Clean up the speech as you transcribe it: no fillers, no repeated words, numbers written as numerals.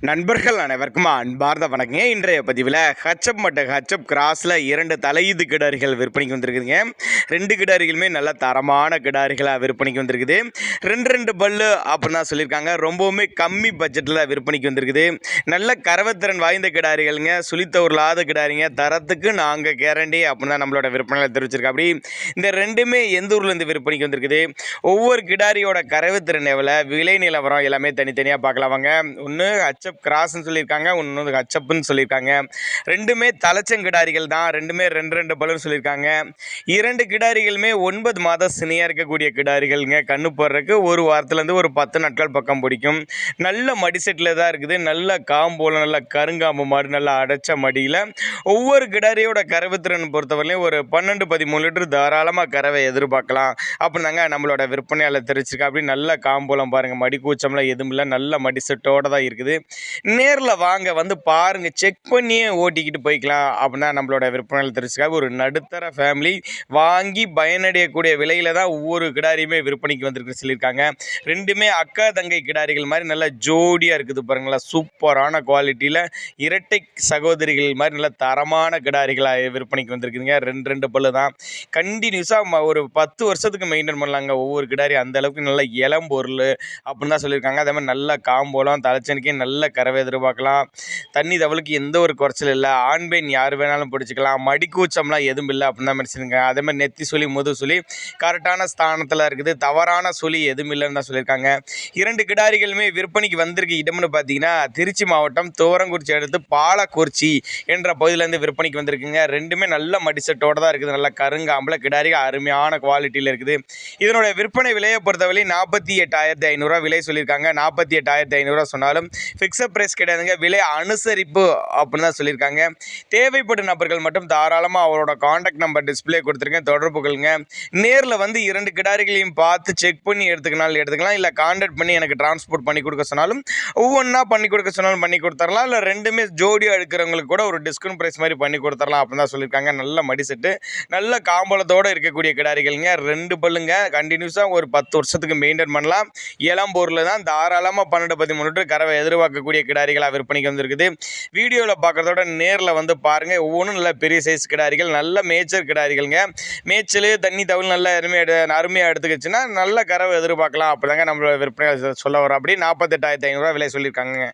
நண்பர்கள் அனைவருக்கும் அன்பார்ந்த வணக்கங்க. இன்றைய பதிவில் ஹச்சப் மற்றும் ஹச்சப் கிராஸில் 2 தலையீது கிடாரிகள் விற்பனைக்கு வந்திருக்குதுங்க. 2 கிடாரிகளுமே நல்ல தரமான கிடாரிகளாக விற்பனைக்கு வந்திருக்குது. 2 பல்லு அப்படின்னு தான் சொல்லியிருக்காங்க. ரொம்பவுமே கம்மி பட்ஜெட்டில் விற்பனைக்கு வந்திருக்குது. நல்ல கரவத்திறன் வாய்ந்த கிடாரிகள்ங்க, சுழித்தவர்களாத கிடாரிங்க, தரத்துக்கு நாங்கள் கேரண்டி அப்படின்னு தான் நம்மளோட விற்பனையில் தெரிவிச்சிருக்கா. அப்படி இந்த 2மே எந்த ஊர்லேருந்து விற்பனைக்கு வந்திருக்குது, ஒவ்வொரு கிடாரியோட கரவுத்திறன் எவ்வளோ, விலை நிலவரம் எல்லாமே தனித்தனியாக பார்க்கலாம் வாங்க. ஒன்று ஹச்சப் கிராஸ்ன்னு சொல்லியிருக்காங்க, இன்னொன்று ஹச்சப்னு சொல்லியிருக்காங்க. 2மே தலைச்சங்கிடாரிகள் தான். 2மே 2 பல்லுன்னு சொல்லியிருக்காங்க. 2 கிடாரிகளுமே 9 மாத சினையாக இருக்கக்கூடிய கிடாரிகள்ங்க. கண்ணு போடுறதுக்கு ஒரு வாரத்துலேருந்து ஒரு 10 நாட்கள் பக்கம் பிடிக்கும். நல்ல மடி செட்டில் தான் இருக்குது. நல்ல காம்போல நல்ல கருங்காம்பு மாடு, நல்லா அடைச்ச மடியில். ஒவ்வொரு கிடாரியோட கறவைத்திறன் பொறுத்தவரையிலையும் ஒரு 12-13 லிட்டர் தாராளமாக கறவை எதிர்பார்க்கலாம் அப்படின்னு தாங்க நம்மளோட விற்பனையாளர் தெரிவிச்சிருக்கா. அப்படி நல்ல காம்போலம் பாருங்கள், மடி கூச்சம்லாம் எதுவும் இல்லை, நல்ல மடி செட்டோடு தான் இருக்குது. நேரில் வாங்க, வந்து பாருங்கள், செக் பண்ணியே ஓட்டிக்கிட்டு போய்க்கலாம் அப்படின்னா நம்மளோட விற்பனையில் தெரிவிச்சிருக்காங்க. ஒரு நடுத்தர ஃபேமிலி வாங்கி பயனடையக்கூடிய விலையில் தான் ஒவ்வொரு கிடாரியுமே விற்பனைக்கு வந்திருக்கு சொல்லியிருக்காங்க. 2மே அக்கா தங்கை கிடாரிகள் மாதிரி நல்ல ஜோடியாக இருக்குது பாருங்களா. சூப்பரான குவாலிட்டியில் இரட்டை சகோதரிகள் மாதிரி நல்ல தரமான கிடாரிகளாக விற்பனைக்கு வந்திருக்குதுங்க. 2 பல்லு தான். கண்டினியூஸாக ஒரு 10 வருஷத்துக்கு மெயின்டைன் பண்ணலாங்க ஒவ்வொரு கிடாரி. அந்த அளவுக்கு நல்ல இளம் பொருள் அப்படின்னு தான் சொல்லியிருக்காங்க. அதே மாதிரி நல்ல காம்போலம், தலைச்சனிக்கே நல்ல கறவை எதிர்பார்க்கலாம். தண்ணி தவளுக்கு எந்த ஒரு குறைச்சல் இல்லை. ஆண் பெண் யார் வேணாலும் பிடிச்சிக்கலாம். மடிக்கூச்சம்லாம் எதுவும் இல்லை அப்படின்னு தான் மெடிச்சிருங்க. அதே மாதிரி நெத்தி சுழி முது சுழி கரெக்டான ஸ்தானத்தில் இருக்குது. தவறான சுழி எதுவும் இல்லைன்னு தான் சொல்லியிருக்காங்க. 2 கிடாரிகளுமே விற்பனைக்கு வந்திருக்கு இடம்னு பார்த்தீங்கன்னா திருச்சி மாவட்டம் துவரங்குறிச்சி அடுத்து பாலக்குறிச்சி என்ற பகுதியிலேருந்து விற்பனைக்கு வந்திருக்குங்க. 2மே நல்ல மடிசெட்டோடு தான் இருக்குது. நல்ல கருங்காம்பில் கிடாரி அருமையான குவாலிட்டியில் இருக்குது. இதனுடைய விற்பனை விலையை பொறுத்தவரை 48,500 விலை சொல்லியிருக்காங்க. 48,500 சொன்னாலும் ஃபிக்ஸட் ப்ரைஸ் கிடையாதுங்க, விலை அனுசரிப்பு அப்படின்னு தான் சொல்லியிருக்காங்க. தேவைப்படும் நபர்கள் மட்டும் தாராளமாக அவரோட காண்டாக்ட் நம்பர் டிஸ்பிளே கொடுத்துருக்கேன், தொடர்பு கொள்ளுங்க. நேரில் வந்து 2 கிடாரிகளையும் பார்த்து செக் பண்ணி எடுத்துக்கலாம். இல்லை காண்டாக்ட் பண்ணி எனக்கு டிரான்ஸ்போர்ட் பண்ணி கொடுக்க சொன்னாலும் ஒவ்வொன்றா பண்ணி கொடுக்க சொன்னாலும் பண்ணி கொடுத்துடலாம். இல்லை 2மே ஜோடியாக எடுக்கிறவங்களுக்கு கூட ஒரு டிஸ்கவுண்ட் ப்ரைஸ் மாதிரி பண்ணி கொடுத்துடலாம் அப்படின்னு தான் சொல்லியிருக்காங்க. நல்ல மடி செட்டு, நல்ல காம்பளத்தோடு இருக்கக்கூடிய கிடாரிகள்ங்க. 2 பல்லுங்க. கண்டினியூஸாக ஒரு 10 வருஷத்துக்கு மெயின்டைன் பண்ணலாம். இளம் பொருள் தான். தாராளமாக 12-13 லிட்டர் கறவை எதிர்பார்க்கக்கூடிய கிடாரிகளாக விற்பனைக்கு வந்திருக்குது. வீடியோவில் பார்க்குறதோட நேரில் வந்து பாருங்கள். ஒவ்வொன்றும் நல்ல பெரிய சைஸ் கிடாரிகள், நல்ல மேய்ச்சல் கிடாரிகள்ங்க. மேய்ச்சல் தண்ணி தவிர நல்ல அருமையாக எடுத்துக்கிச்சுன்னா நல்ல கறவை எதிர்பார்க்கலாம். அப்படி தாங்க நம்மளோட விற்பனை சொல்ல வரோம். அப்படி 48,500 விலை சொல்லியிருக்காங்க.